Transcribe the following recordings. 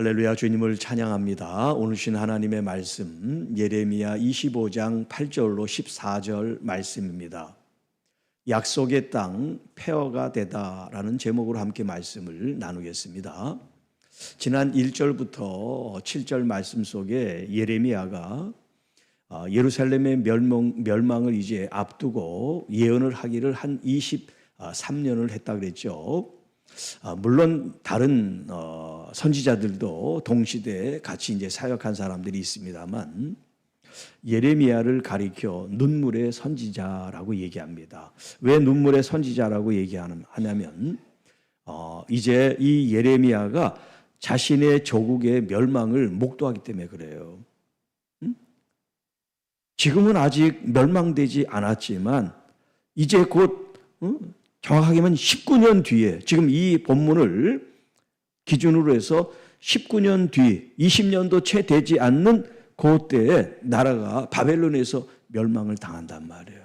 할렐루야, 주님을 찬양합니다. 오늘 주신 하나님의 말씀 예레미야 25장 8절로 14절 말씀입니다. 약속의 땅 폐허가 되다라는 제목으로 함께 말씀을 나누겠습니다. 지난 1절부터 7절 말씀 속에 예레미야가 예루살렘의 멸망을 이제 앞두고 예언을 하기를 한 23년을 했다 그랬죠. 물론 다른 선지자들도 동시대에 같이 이제 사역한 사람들이 있습니다만 예레미야를 가리켜 눈물의 선지자라고 얘기합니다. 왜 눈물의 선지자라고 얘기하냐면 이제 이 예레미야가 자신의 조국의 멸망을 목도하기 때문에 그래요. 지금은 아직 멸망되지 않았지만 이제 곧 정확하게는 19년 뒤에, 지금 이 본문을 기준으로 해서 19년 뒤, 20년도 채 되지 않는 그때에 나라가 바벨론에서 멸망을 당한단 말이에요.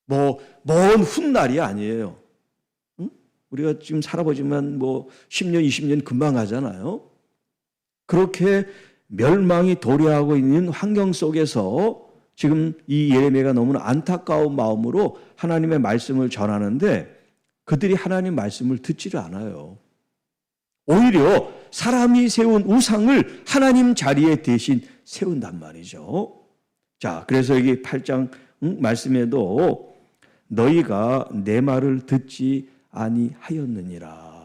먼 훗날이 아니에요. 우리가 지금 살아보지만 10년, 20년 금방 가잖아요. 그렇게 멸망이 도래하고 있는 환경 속에서 지금 이 예레미야가 너무나 안타까운 마음으로 하나님의 말씀을 전하는데 그들이 하나님 말씀을 듣지를 않아요. 오히려 사람이 세운 우상을 하나님 자리에 대신 세운단 말이죠. 자, 그래서 여기 8장 말씀에도 너희가 내 말을 듣지 아니하였느니라.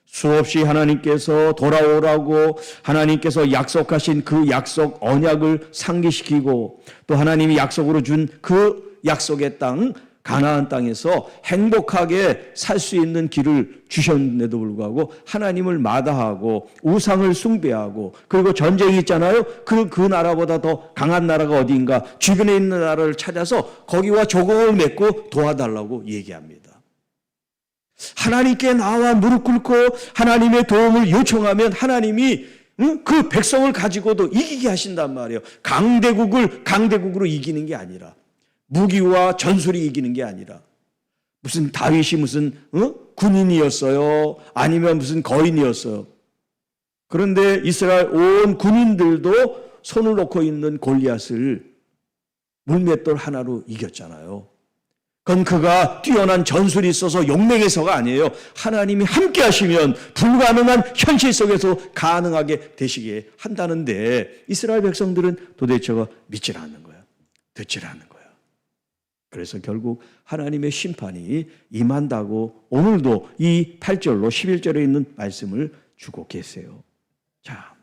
수없이 하나님께서 돌아오라고 하나님께서 약속하신 그 약속 언약을 상기시키고 또 하나님이 약속으로 준 그 약속의 땅 가나안 땅에서 행복하게 살 수 있는 길을 주셨는데도 불구하고 하나님을 마다하고 우상을 숭배하고 그리고 전쟁이 있잖아요. 그 나라보다 더 강한 나라가 어디인가 주변에 있는 나라를 찾아서 거기와 조공을 맺고 도와달라고 얘기합니다. 하나님께 나와 무릎 꿇고 하나님의 도움을 요청하면 하나님이 그 백성을 가지고도 이기게 하신단 말이에요. 강대국으로 이기는 게 아니라, 무기와 전술이 이기는 게 아니라, 무슨 다윗이 무슨 군인이었어요? 아니면 무슨 거인이었어요? 그런데 이스라엘 온 군인들도 손을 놓고 있는 골리앗을 물맷돌 하나로 이겼잖아요. 그건 그가 뛰어난 전술이 있어서 용맹해서가 아니에요. 하나님이 함께 하시면 불가능한 현실 속에서 가능하게 되시게 한다는데 이스라엘 백성들은 도대체가 믿질 않는 거예요. 듣질 않는 거예요. 그래서 결국 하나님의 심판이 임한다고 오늘도 이 8절로 11절에 있는 말씀을 주고 계세요. 자,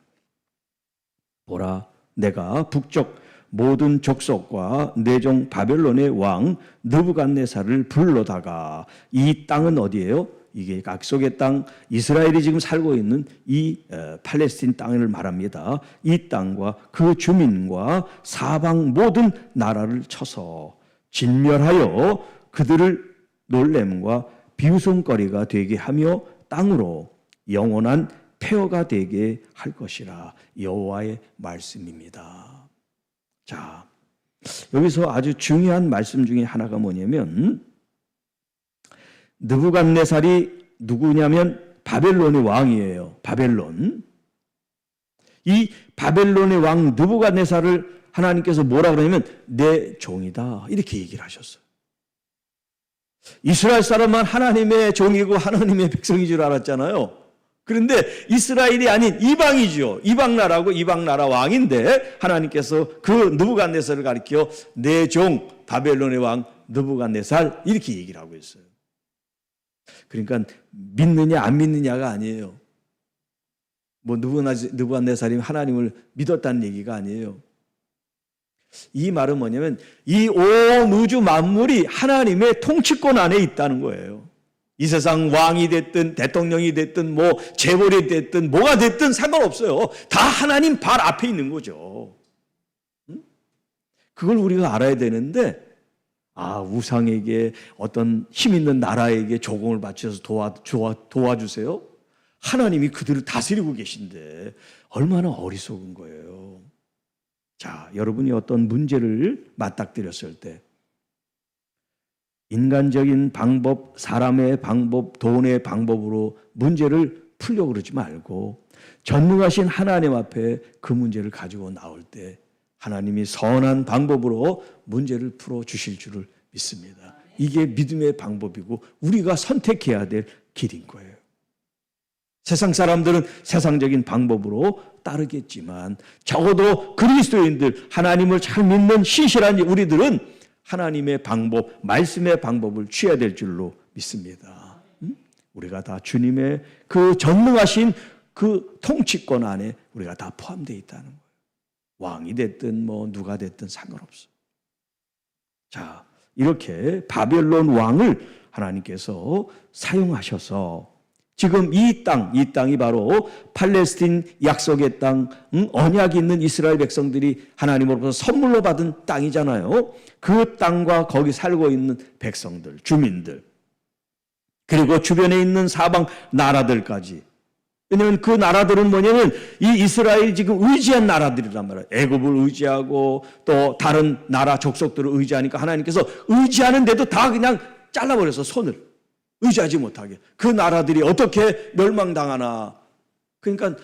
보라, 내가 북쪽 모든 족속과 내종 바벨론의 왕 느부갓네살을 불러다가 이 땅은 어디예요? 이게 약속의 땅, 이스라엘이 지금 살고 있는 이 팔레스틴 땅을 말합니다. 이 땅과 그 주민과 사방 모든 나라를 쳐서 진멸하여 그들을 놀램과 비웃음거리가 되게 하며 땅으로 영원한 폐허가 되게 할 것이라. 여호와의 말씀입니다. 자, 여기서 아주 중요한 말씀 중에 하나가 뭐냐면 느부갓네살이 누구냐면 바벨론의 왕이에요. 바벨론. 이 바벨론의 왕 느부갓네살을 하나님께서 뭐라 그러냐면 내 종이다 이렇게 얘기를 하셨어요. 이스라엘 사람만 하나님의 종이고 하나님의 백성인 줄 알았잖아요. 그런데 이스라엘이 아닌 이방이죠. 이방 나라고 이방 나라 왕인데 하나님께서 그 느부갓네살을 가리켜 내 종 바벨론의 왕 느부갓네살 이렇게 얘기를 하고 있어요. 그러니까 믿느냐 안 믿느냐가 아니에요. 느부갓네살이 하나님을 믿었다는 얘기가 아니에요. 이 말은 뭐냐면 이 온 우주 만물이 하나님의 통치권 안에 있다는 거예요. 이 세상 왕이 됐든 대통령이 됐든 재벌이 됐든 뭐가 됐든 상관없어요. 다 하나님 발 앞에 있는 거죠. 그걸 우리가 알아야 되는데 우상에게 어떤 힘 있는 나라에게 조공을 바쳐서 도와주세요. 하나님이 그들을 다스리고 계신데 얼마나 어리석은 거예요. 자, 여러분이 어떤 문제를 맞닥뜨렸을 때 인간적인 방법, 사람의 방법, 돈의 방법으로 문제를 풀려고 그러지 말고 전능하신 하나님 앞에 그 문제를 가지고 나올 때 하나님이 선한 방법으로 문제를 풀어주실 줄을 믿습니다. 이게 믿음의 방법이고 우리가 선택해야 될 길인 거예요. 세상 사람들은 세상적인 방법으로 따르겠지만 적어도 그리스도인들, 하나님을 잘 믿는 신실한 우리들은 하나님의 방법, 말씀의 방법을 취해야 될 줄로 믿습니다. 우리가 다 주님의 그 전능하신 그 통치권 안에 우리가 다 포함되어 있다는 거예요. 왕이 됐든 뭐 누가 됐든 상관없어. 자, 이렇게 바벨론 왕을 하나님께서 사용하셔서 지금 이 땅이 바로 팔레스틴 약속의 땅, 언약이 있는 이스라엘 백성들이 하나님으로부터 선물로 받은 땅이잖아요. 그 땅과 거기 살고 있는 백성들, 주민들, 그리고 주변에 있는 사방 나라들까지. 왜냐하면 그 나라들은 뭐냐면 이 이스라엘이 지금 의지한 나라들이란 말이에요. 애굽을 의지하고 또 다른 나라 족속들을 의지하니까 하나님께서 의지하는데도 다 그냥 잘라버려서 손을 의지하지 못하게. 그 나라들이 어떻게 멸망당하나. 그러니까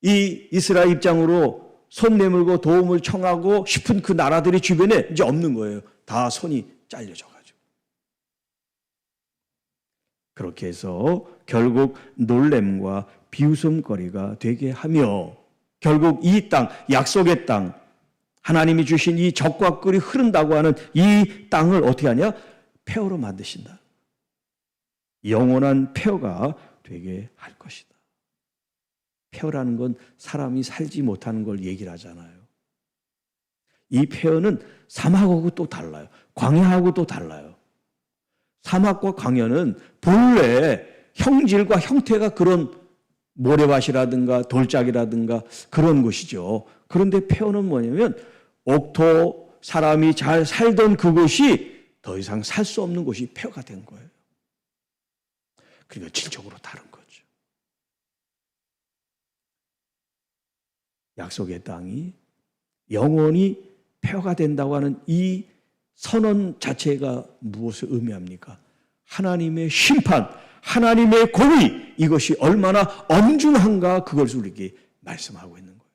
이 이스라엘 입장으로 손 내밀고 도움을 청하고 싶은 그 나라들이 주변에 이제 없는 거예요. 다 손이 잘려져가지고. 그렇게 해서 결국 놀램과 비웃음거리가 되게 하며 결국 이 땅, 약속의 땅, 하나님이 주신 이 적과 꿀이 흐른다고 하는 이 땅을 어떻게 하냐? 폐허로 만드신다. 영원한 폐허가 되게 할 것이다. 폐허라는 건 사람이 살지 못하는 걸 얘기를 하잖아요. 이 폐허는 사막하고 또 달라요. 광야하고 또 달라요. 사막과 광야는 본래 형질과 형태가 그런 모래밭이라든가 돌짝이라든가 그런 것이죠. 그런데 폐허는 뭐냐면 옥토, 사람이 잘 살던 그곳이 더 이상 살 수 없는 곳이 폐허가 된 거예요. 그러니까 질적으로 다른 거죠. 약속의 땅이 영원히 폐허가 된다고 하는 이 선언 자체가 무엇을 의미합니까? 하나님의 심판, 하나님의 공의, 이것이 얼마나 엄중한가 그것을 우리에게 말씀하고 있는 거예요.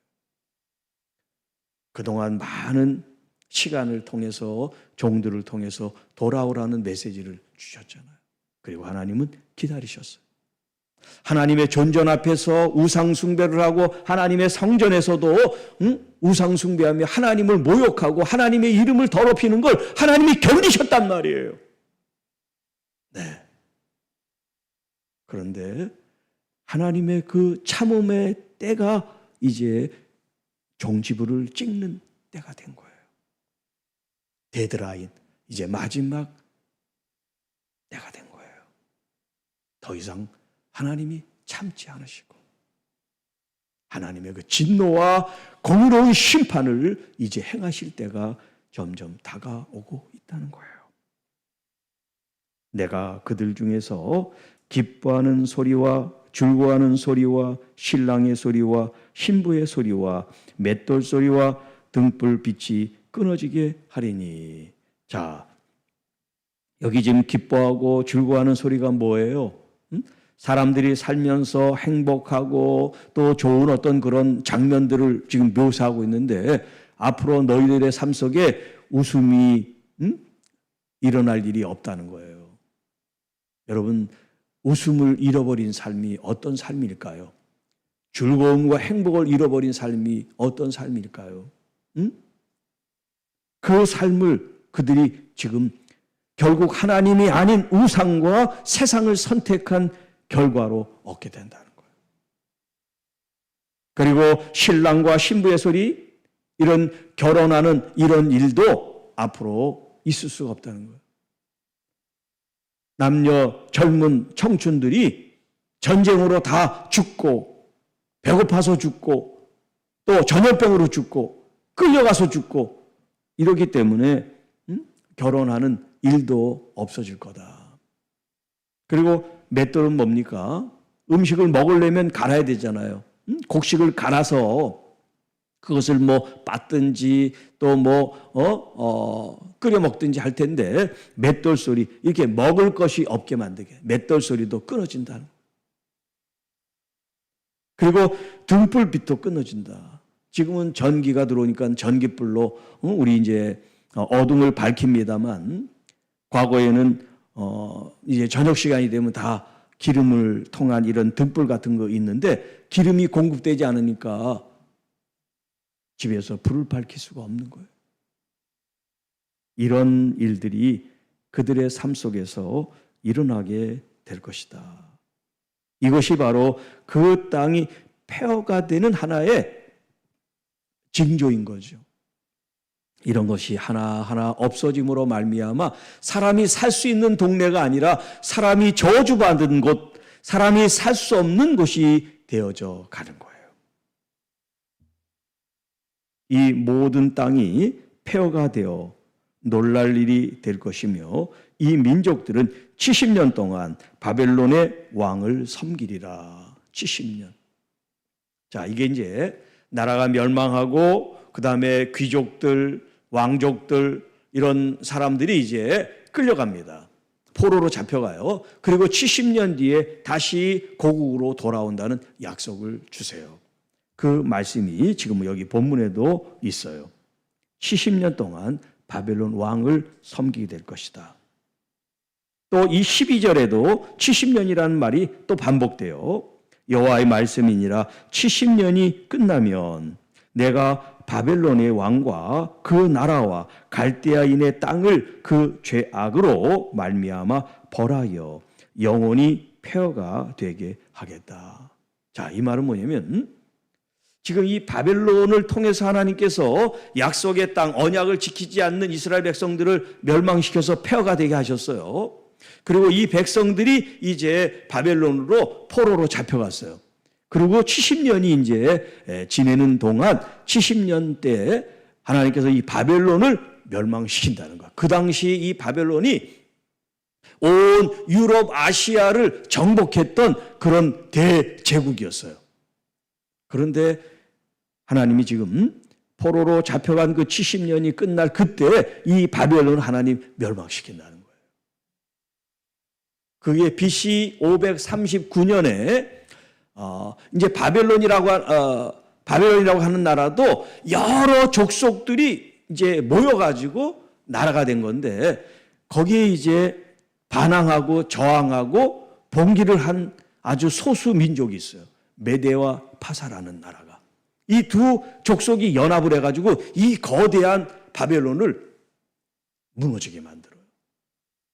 그동안 많은 시간을 통해서 종들을 통해서 돌아오라는 메시지를 주셨잖아요. 그리고 하나님은 기다리셨어요. 하나님의 존전 앞에서 우상 숭배를 하고 하나님의 성전에서도 우상 숭배하며 하나님을 모욕하고 하나님의 이름을 더럽히는 걸 하나님이 견디셨단 말이에요. 네. 그런데 하나님의 그 참음의 때가 이제 종지부를 찍는 때가 된 거예요. 데드라인, 이제 마지막 때가 된 거예요. 더 이상 하나님이 참지 않으시고 하나님의 그 진노와 공의로운 심판을 이제 행하실 때가 점점 다가오고 있다는 거예요. 내가 그들 중에서 기뻐하는 소리와 즐거워하는 소리와 신랑의 소리와 신부의 소리와 맷돌 소리와 등불빛이 끊어지게 하리니. 자, 여기 지금 기뻐하고 즐거워하는 소리가 뭐예요? 사람들이 살면서 행복하고 또 좋은 어떤 그런 장면들을 지금 묘사하고 있는데 앞으로 너희들의 삶 속에 웃음이 일어날 일이 없다는 거예요. 여러분, 웃음을 잃어버린 삶이 어떤 삶일까요? 즐거움과 행복을 잃어버린 삶이 어떤 삶일까요? 그 삶을 그들이 지금 결국 하나님이 아닌 우상과 세상을 선택한 결과로 얻게 된다는 거예요. 그리고 신랑과 신부의 소리, 이런 결혼하는 이런 일도 앞으로 있을 수가 없다는 거예요. 남녀 젊은 청춘들이 전쟁으로 다 죽고 배고파서 죽고 또 전염병으로 죽고 끌려가서 죽고 이러기 때문에 결혼하는 일도 없어질 거다. 그리고 맷돌은 뭡니까? 음식을 먹으려면 갈아야 되잖아요. 곡식을 갈아서 그것을 뭐 빻든지 또 끓여 먹든지 할 텐데 맷돌 소리, 이렇게 먹을 것이 없게 만들게 맷돌 소리도 끊어진다는 거예요. 그리고 등불빛도 끊어진다. 지금은 전기가 들어오니까 전기불로 우리 이제 어둠을 밝힙니다만, 과거에는 이제 저녁 시간이 되면 다 기름을 통한 이런 등불 같은 거 있는데 기름이 공급되지 않으니까 집에서 불을 밝힐 수가 없는 거예요. 이런 일들이 그들의 삶 속에서 일어나게 될 것이다. 이것이 바로 그 땅이 폐허가 되는 하나의 징조인 거죠. 이런 것이 하나하나 없어짐으로 말미암아 사람이 살 수 있는 동네가 아니라 사람이 저주받은 곳, 사람이 살 수 없는 곳이 되어져 가는 거예요. 이 모든 땅이 폐허가 되어 놀랄 일이 될 것이며, 이 민족들은 70년 동안 바벨론의 왕을 섬기리라. 70년. 자, 이게 이제 나라가 멸망하고 그 다음에 귀족들, 왕족들 이런 사람들이 이제 끌려갑니다. 포로로 잡혀가요. 그리고 70년 뒤에 다시 고국으로 돌아온다는 약속을 주세요. 그 말씀이 지금 여기 본문에도 있어요. 70년 동안 바벨론 왕을 섬기게 될 것이다. 또 이 12절에도 70년이라는 말이 또 반복돼요. 여호와의 말씀이니라 70년이 끝나면 내가 바벨론의 왕과 그 나라와 갈대아인의 땅을 그 죄악으로 말미암아 벌하여 영원히 폐허가 되게 하겠다. 자, 이 말은 뭐냐면 지금 이 바벨론을 통해서 하나님께서 약속의 땅, 언약을 지키지 않는 이스라엘 백성들을 멸망시켜서 폐허가 되게 하셨어요. 그리고 이 백성들이 이제 바벨론으로 포로로 잡혀갔어요. 그리고 70년이 이제 지내는 동안 70년 때 하나님께서 이 바벨론을 멸망시킨다는 거야. 그 당시 이 바벨론이 온 유럽, 아시아를 정복했던 그런 대제국이었어요. 그런데 하나님이 지금 포로로 잡혀간 그 70년이 끝날 그때 이 바벨론을 하나님 멸망시킨다는 거예요. 그게 BC 539년에 이제 바벨론이라고 하는 나라도 여러 족속들이 이제 모여가지고 나라가 된 건데, 거기에 이제 반항하고 저항하고 봉기를 한 아주 소수 민족이 있어요. 메데와 파사라는 나라가. 이 두 족속이 연합을 해가지고 이 거대한 바벨론을 무너지게 만들어요.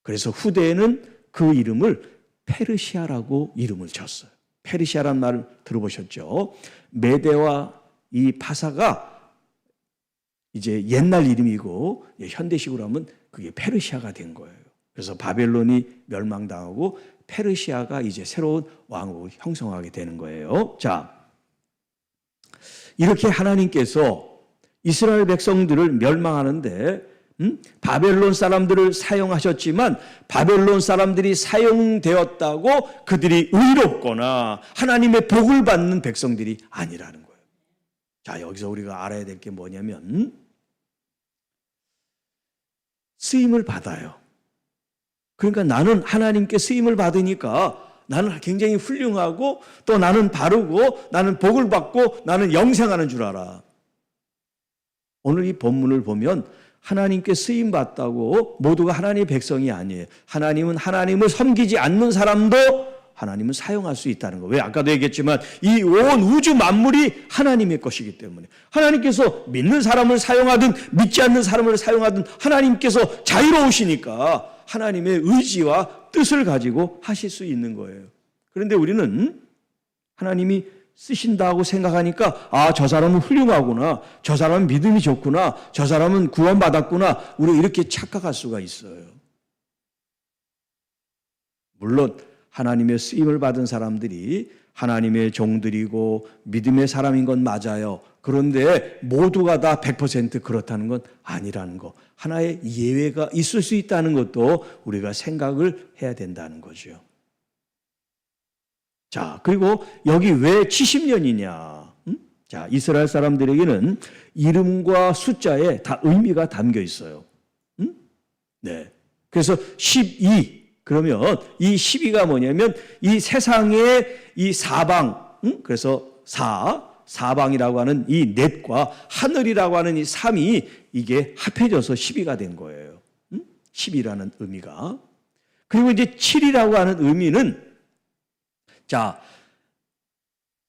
그래서 후대에는 그 이름을 페르시아라고 이름을 졌어요. 페르시아란 말을 들어보셨죠? 메데와 이 파사가 이제 옛날 이름이고 현대식으로 하면 그게 페르시아가 된 거예요. 그래서 바벨론이 멸망당하고 페르시아가 이제 새로운 왕국을 형성하게 되는 거예요. 자, 이렇게 하나님께서 이스라엘 백성들을 멸망하는데 바벨론 사람들을 사용하셨지만 바벨론 사람들이 사용되었다고 그들이 의롭거나 하나님의 복을 받는 백성들이 아니라는 거예요. 자, 여기서 우리가 알아야 될 게 뭐냐면 쓰임을 받아요. 그러니까 나는 하나님께 쓰임을 받으니까 나는 굉장히 훌륭하고 또 나는 바르고 나는 복을 받고 나는 영생하는 줄 알아. 오늘 이 본문을 보면 하나님께 쓰임 받다고 모두가 하나님의 백성이 아니에요. 하나님은 하나님을 섬기지 않는 사람도 하나님은 사용할 수 있다는 거. 왜? 아까도 얘기했지만 이 온 우주 만물이 하나님의 것이기 때문에 하나님께서 믿는 사람을 사용하든 믿지 않는 사람을 사용하든 하나님께서 자유로우시니까 하나님의 의지와 뜻을 가지고 하실 수 있는 거예요. 그런데 우리는 하나님이 쓰신다고 생각하니까 저 사람은 훌륭하구나, 저 사람은 믿음이 좋구나, 저 사람은 구원받았구나, 우리가 이렇게 착각할 수가 있어요. 물론 하나님의 쓰임을 받은 사람들이 하나님의 종들이고 믿음의 사람인 건 맞아요. 그런데 모두가 다 100% 그렇다는 건 아니라는 거, 하나의 예외가 있을 수 있다는 것도 우리가 생각을 해야 된다는 거죠. 자, 그리고 여기 왜 70년이냐? 자, 이스라엘 사람들에게는 이름과 숫자에 다 의미가 담겨 있어요. 네. 그래서 12, 그러면 이 12가 뭐냐면 이 세상의 이 사방, 그래서 사방이라고 하는 이 넷과 하늘이라고 하는 이 삼이 이게 합해져서 12가 된 거예요. 10이라는 의미가. 그리고 이제 7이라고 하는 의미는, 자,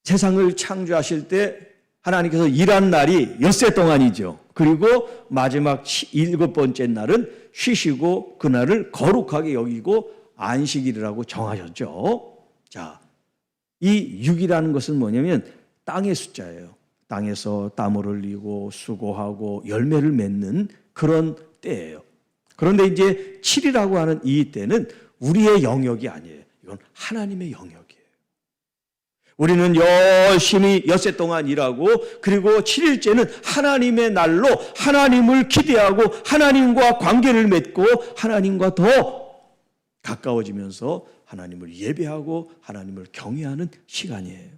세상을 창조하실 때 하나님께서 일한 날이 엿새 동안이죠. 그리고 마지막 7번째 날은 쉬시고 그날을 거룩하게 여기고 안식일이라고 정하셨죠. 자, 이 6이라는 것은 뭐냐면 땅의 숫자예요. 땅에서 땀을 흘리고 수고하고 열매를 맺는 그런 때예요. 그런데 이제 7이라고 하는 이 때는 우리의 영역이 아니에요. 이건 하나님의 영역이에요. 우리는 열심히 엿새 동안 일하고, 그리고 7일째는 하나님의 날로 하나님을 기대하고 하나님과 관계를 맺고 하나님과 더 가까워지면서 하나님을 예배하고 하나님을 경외하는 시간이에요.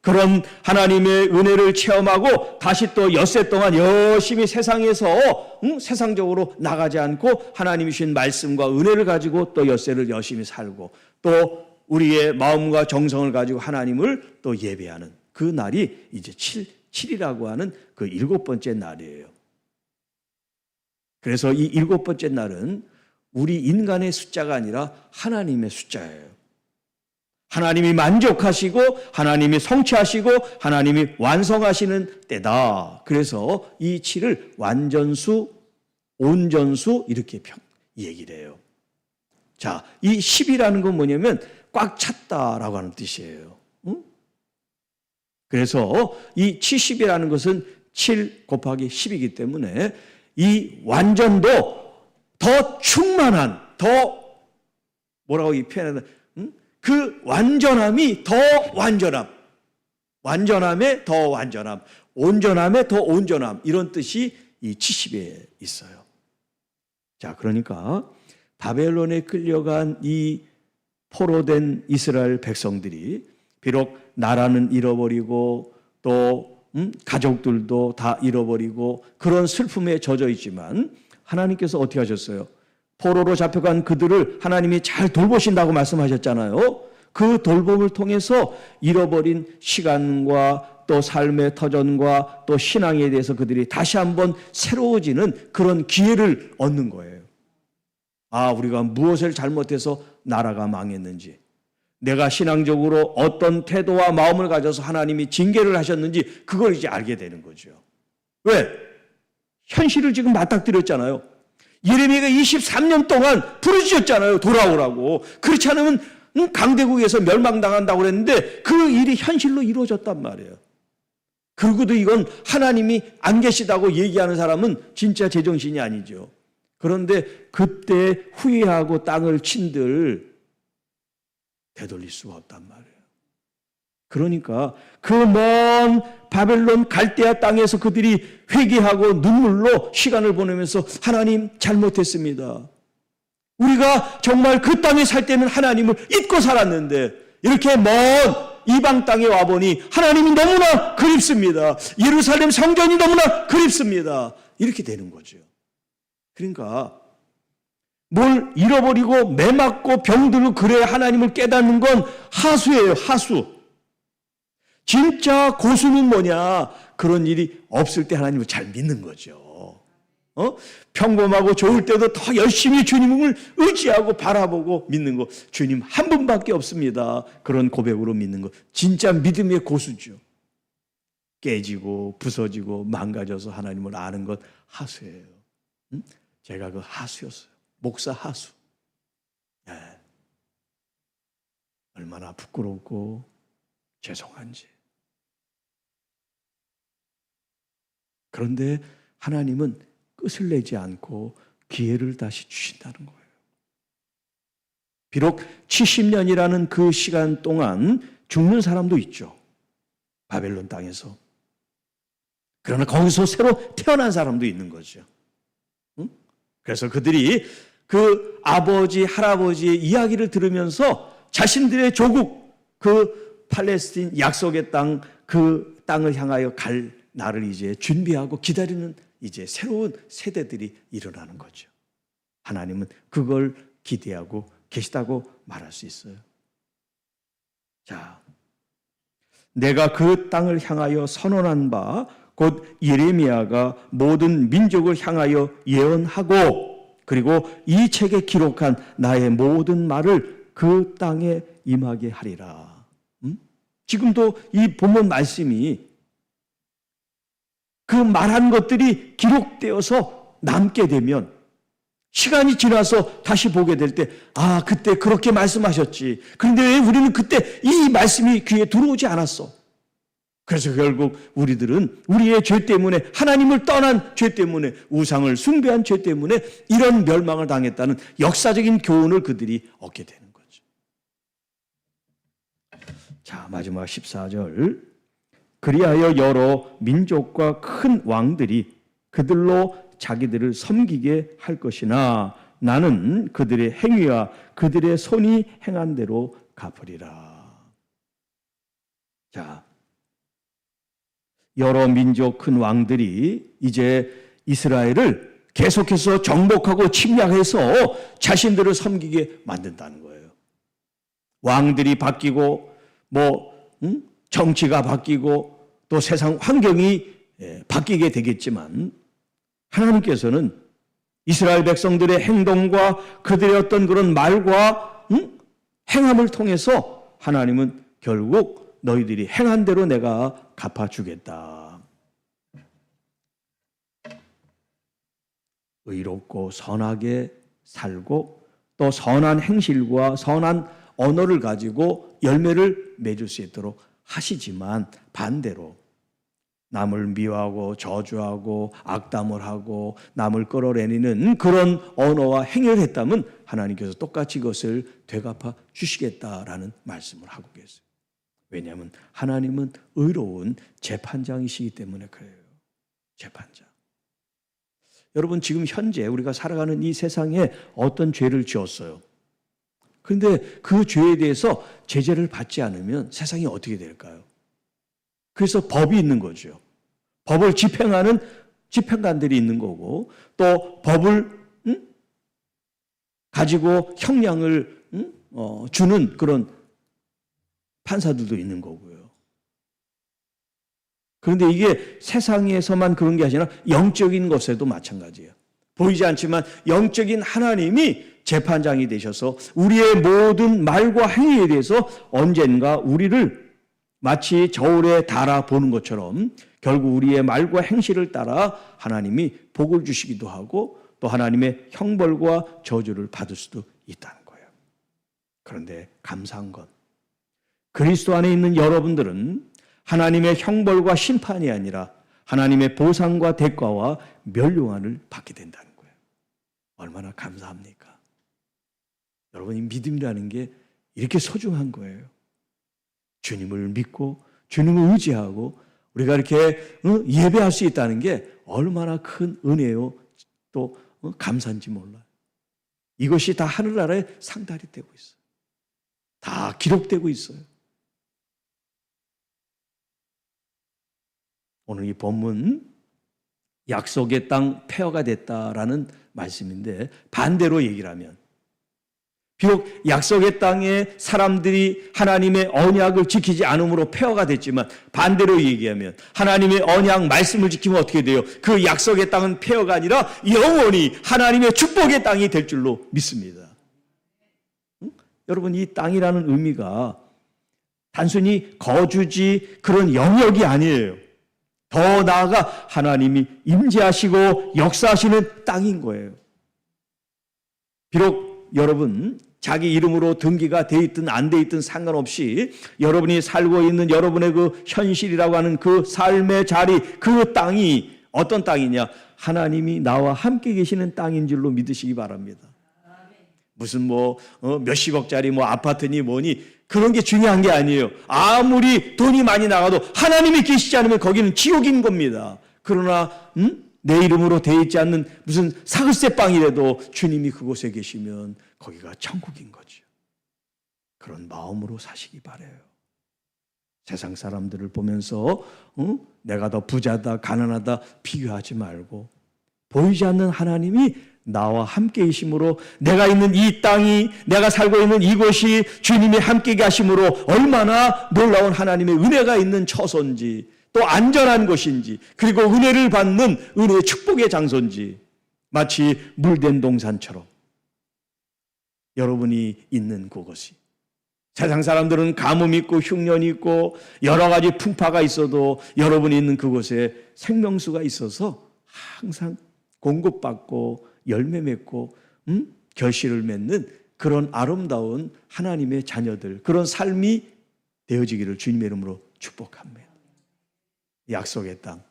그런 하나님의 은혜를 체험하고 다시 또 엿새 동안 열심히 세상에서 세상적으로 나가지 않고 하나님이 주신 말씀과 은혜를 가지고 또 엿새를 열심히 살고 또 우리의 마음과 정성을 가지고 하나님을 또 예배하는 그 날이 이제 7이라고 하는 그 7번째 날이에요. 그래서 이 7번째 날은 우리 인간의 숫자가 아니라 하나님의 숫자예요. 하나님이 만족하시고 하나님이 성취하시고 하나님이 완성하시는 때다. 그래서 이 7을 완전수, 온전수 이렇게 얘기를 해요. 자, 이 10이라는 건 뭐냐면 꽉 찼다라고 하는 뜻이에요. 그래서 이 70이라는 것은 7 곱하기 10이기 때문에 이 완전도 더 충만한, 더 뭐라고 이 표현하나, 그 완전함이 더 완전함, 완전함에 더 완전함, 온전함에 더 온전함, 이런 뜻이 이 70에 있어요. 자, 그러니까 바벨론에 끌려간 이 포로된 이스라엘 백성들이 비록 나라는 잃어버리고 또 가족들도 다 잃어버리고 그런 슬픔에 젖어 있지만 하나님께서 어떻게 하셨어요? 포로로 잡혀간 그들을 하나님이 잘 돌보신다고 말씀하셨잖아요. 그 돌봄을 통해서 잃어버린 시간과 또 삶의 터전과 또 신앙에 대해서 그들이 다시 한번 새로워지는 그런 기회를 얻는 거예요. 아, 우리가 무엇을 잘못해서 나라가 망했는지, 내가 신앙적으로 어떤 태도와 마음을 가져서 하나님이 징계를 하셨는지 그걸 이제 알게 되는 거죠. 왜? 현실을 지금 맞닥뜨렸잖아요. 예레미야가 23년 동안 부르짖었잖아요. 돌아오라고. 그렇지 않으면 강대국에서 멸망당한다고 그랬는데 그 일이 현실로 이루어졌단 말이에요. 그리고도 이건 하나님이 안 계시다고 얘기하는 사람은 진짜 제정신이 아니죠. 그런데 그때 후회하고 땅을 친들 되돌릴 수가 없단 말이에요. 그러니까 그 먼 바벨론 갈대아 땅에서 그들이 회개하고 눈물로 시간을 보내면서 하나님 잘못했습니다. 우리가 정말 그 땅에 살 때는 하나님을 잊고 살았는데 이렇게 먼 이방 땅에 와보니 하나님이 너무나 그립습니다. 예루살렘 성전이 너무나 그립습니다. 이렇게 되는 거죠. 그러니까 뭘 잃어버리고 매맞고 병들고 그래야 하나님을 깨닫는 건 하수예요. 하수. 진짜 고수는 뭐냐? 그런 일이 없을 때 하나님을 잘 믿는 거죠. 평범하고 좋을 때도 더 열심히 주님을 의지하고 바라보고 믿는 거. 주님 한 분밖에 없습니다. 그런 고백으로 믿는 거. 진짜 믿음의 고수죠. 깨지고 부서지고 망가져서 하나님을 아는 것 하수예요. 제가 그 하수였어요. 목사 하수. 네. 얼마나 부끄럽고 죄송한지. 그런데 하나님은 끝을 내지 않고 기회를 다시 주신다는 거예요. 비록 70년이라는 그 시간 동안 죽는 사람도 있죠. 바벨론 땅에서. 그러나 거기서 새로 태어난 사람도 있는 거죠. 그래서 그들이 그 아버지, 할아버지의 이야기를 들으면서 자신들의 조국, 그 팔레스틴 약속의 땅, 그 땅을 향하여 갈 날을 이제 준비하고 기다리는 이제 새로운 세대들이 일어나는 거죠. 하나님은 그걸 기대하고 계시다고 말할 수 있어요. 자, 내가 그 땅을 향하여 선언한 바 곧 예레미야가 모든 민족을 향하여 예언하고 그리고 이 책에 기록한 나의 모든 말을 그 땅에 임하게 하리라. 지금도 이 본문 말씀이 그 말한 것들이 기록되어서 남게 되면 시간이 지나서 다시 보게 될 때, 아, 그때 그렇게 말씀하셨지. 그런데 왜 우리는 그때 이 말씀이 귀에 들어오지 않았어? 그래서 결국 우리들은 우리의 죄 때문에, 하나님을 떠난 죄 때문에, 우상을 숭배한 죄 때문에 이런 멸망을 당했다는 역사적인 교훈을 그들이 얻게 되는 거죠. 자, 마지막 14절. 그리하여 여러 민족과 큰 왕들이 그들로 자기들을 섬기게 할 것이나 나는 그들의 행위와 그들의 손이 행한 대로 갚으리라. 자, 여러 민족 큰 왕들이 이제 이스라엘을 계속해서 정복하고 침략해서 자신들을 섬기게 만든다는 거예요. 왕들이 바뀌고 정치가 바뀌고 또 세상 환경이 바뀌게 되겠지만 하나님께서는 이스라엘 백성들의 행동과 그들의 어떤 그런 말과 행함을 통해서 하나님은 결국 너희들이 행한 대로 내가 갚아주겠다. 의롭고 선하게 살고 또 선한 행실과 선한 언어를 가지고 열매를 맺을 수 있도록 하시지만 반대로 남을 미워하고 저주하고 악담을 하고 남을 끌어내리는 그런 언어와 행위를 했다면 하나님께서 똑같이 그것을 되갚아 주시겠다라는 말씀을 하고 계세요. 왜냐하면 하나님은 의로운 재판장이시기 때문에 그래요. 재판장. 여러분, 지금 현재 우리가 살아가는 이 세상에 어떤 죄를 지었어요. 그런데 그 죄에 대해서 제재를 받지 않으면 세상이 어떻게 될까요? 그래서 법이 있는 거죠. 법을 집행하는 집행관들이 있는 거고 또 법을 가지고 형량을 주는 그런 판사들도 있는 거고요. 그런데 이게 세상에서만 그런 게 아니라 영적인 것에도 마찬가지예요. 보이지 않지만 영적인 하나님이 재판장이 되셔서 우리의 모든 말과 행위에 대해서 언젠가 우리를 마치 저울에 달아보는 것처럼 결국 우리의 말과 행실을 따라 하나님이 복을 주시기도 하고 또 하나님의 형벌과 저주를 받을 수도 있다는 거예요. 그런데 감사한 건 그리스도 안에 있는 여러분들은 하나님의 형벌과 심판이 아니라 하나님의 보상과 대가와 멸류관을 받게 된다는 거예요. 얼마나 감사합니까? 여러분이 믿음이라는 게 이렇게 소중한 거예요. 주님을 믿고 주님을 의지하고 우리가 이렇게 예배할 수 있다는 게 얼마나 큰 은혜요 또 감사인지 몰라요. 이것이 다 하늘나라에 상달이 되고 있어요. 다 기록되고 있어요. 오늘 이 본문 약속의 땅 폐허가 됐다라는 말씀인데 반대로 얘기를 하면 비록 약속의 땅에 사람들이 하나님의 언약을 지키지 않음으로 폐허가 됐지만 반대로 얘기하면 하나님의 언약 말씀을 지키면 어떻게 돼요? 그 약속의 땅은 폐허가 아니라 영원히 하나님의 축복의 땅이 될 줄로 믿습니다. 여러분, 이 땅이라는 의미가 단순히 거주지 그런 영역이 아니에요. 더 나아가 하나님이 임재하시고 역사하시는 땅인 거예요. 비록 여러분 자기 이름으로 등기가 돼 있든 안 돼 있든 상관없이 여러분이 살고 있는 여러분의 그 현실이라고 하는 그 삶의 자리, 그 땅이 어떤 땅이냐? 하나님이 나와 함께 계시는 땅인 줄로 믿으시기 바랍니다. 무슨 몇십억짜리 아파트니 뭐니 그런 게 중요한 게 아니에요. 아무리 돈이 많이 나가도 하나님이 계시지 않으면 거기는 지옥인 겁니다. 그러나 내 이름으로 되어 있지 않는 무슨 사글세 빵이라도 주님이 그곳에 계시면 거기가 천국인 거죠. 그런 마음으로 사시기 바라요. 세상 사람들을 보면서 내가 더 부자다 가난하다 비교하지 말고 보이지 않는 하나님이 나와 함께 계심으로 내가 있는 이 땅이, 내가 살고 있는 이곳이 주님이 함께 계심으로 얼마나 놀라운 하나님의 은혜가 있는 처소인지, 또 안전한 곳인지, 그리고 은혜를 받는 은혜의 축복의 장소인지, 마치 물된 동산처럼 여러분이 있는 그곳이, 세상 사람들은 가뭄이 있고 흉년이 있고 여러 가지 풍파가 있어도 여러분이 있는 그곳에 생명수가 있어서 항상 공급받고 열매 맺고 결실을 맺는 그런 아름다운 하나님의 자녀들, 그런 삶이 되어지기를 주님의 이름으로 축복합니다. 약속의 땅,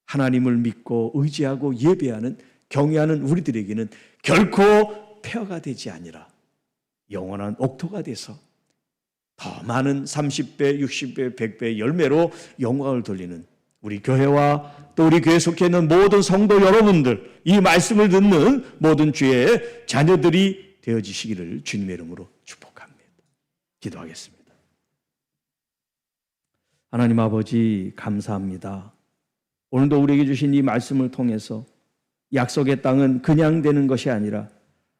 하나님을 믿고 의지하고 예배하는, 경외하는 우리들에게는 결코 폐허가 되지 아니라 영원한 옥토가 돼서 더 많은 30배, 60배, 100배의 열매로 영광을 돌리는 우리 교회와 또 우리 교회에 속해 있는 모든 성도 여러분들, 이 말씀을 듣는 모든 주의 자녀들이 되어지시기를 주님의 이름으로 축복합니다. 기도하겠습니다. 하나님 아버지, 감사합니다. 오늘도 우리에게 주신 이 말씀을 통해서 약속의 땅은 그냥 되는 것이 아니라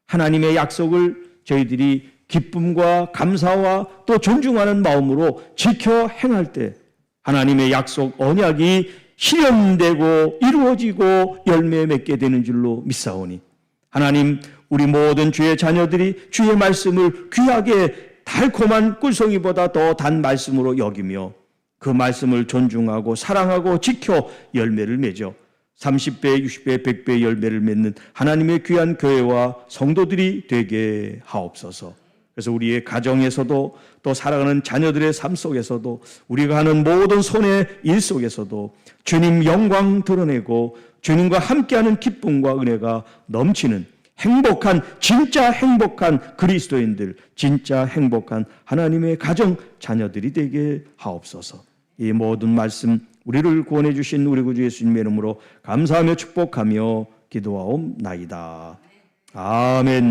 하나님의 약속을 저희들이 기쁨과 감사와 또 존중하는 마음으로 지켜 행할 때 하나님의 약속 언약이 실현되고 이루어지고 열매 맺게 되는 줄로 믿사오니, 하나님, 우리 모든 주의 자녀들이 주의 말씀을 귀하게 달콤한 꿀송이보다 더 단 말씀으로 여기며 그 말씀을 존중하고 사랑하고 지켜 열매를 맺어 30배, 60배, 100배 열매를 맺는 하나님의 귀한 교회와 성도들이 되게 하옵소서. 그래서 우리의 가정에서도 또 살아가는 자녀들의 삶 속에서도 우리가 하는 모든 손의 일 속에서도 주님 영광 드러내고 주님과 함께하는 기쁨과 은혜가 넘치는 행복한, 진짜 행복한 그리스도인들, 진짜 행복한 하나님의 가정 자녀들이 되게 하옵소서. 이 모든 말씀 우리를 구원해 주신 우리 구주 예수님의 이름으로 감사하며 축복하며 기도하옵나이다. 아멘.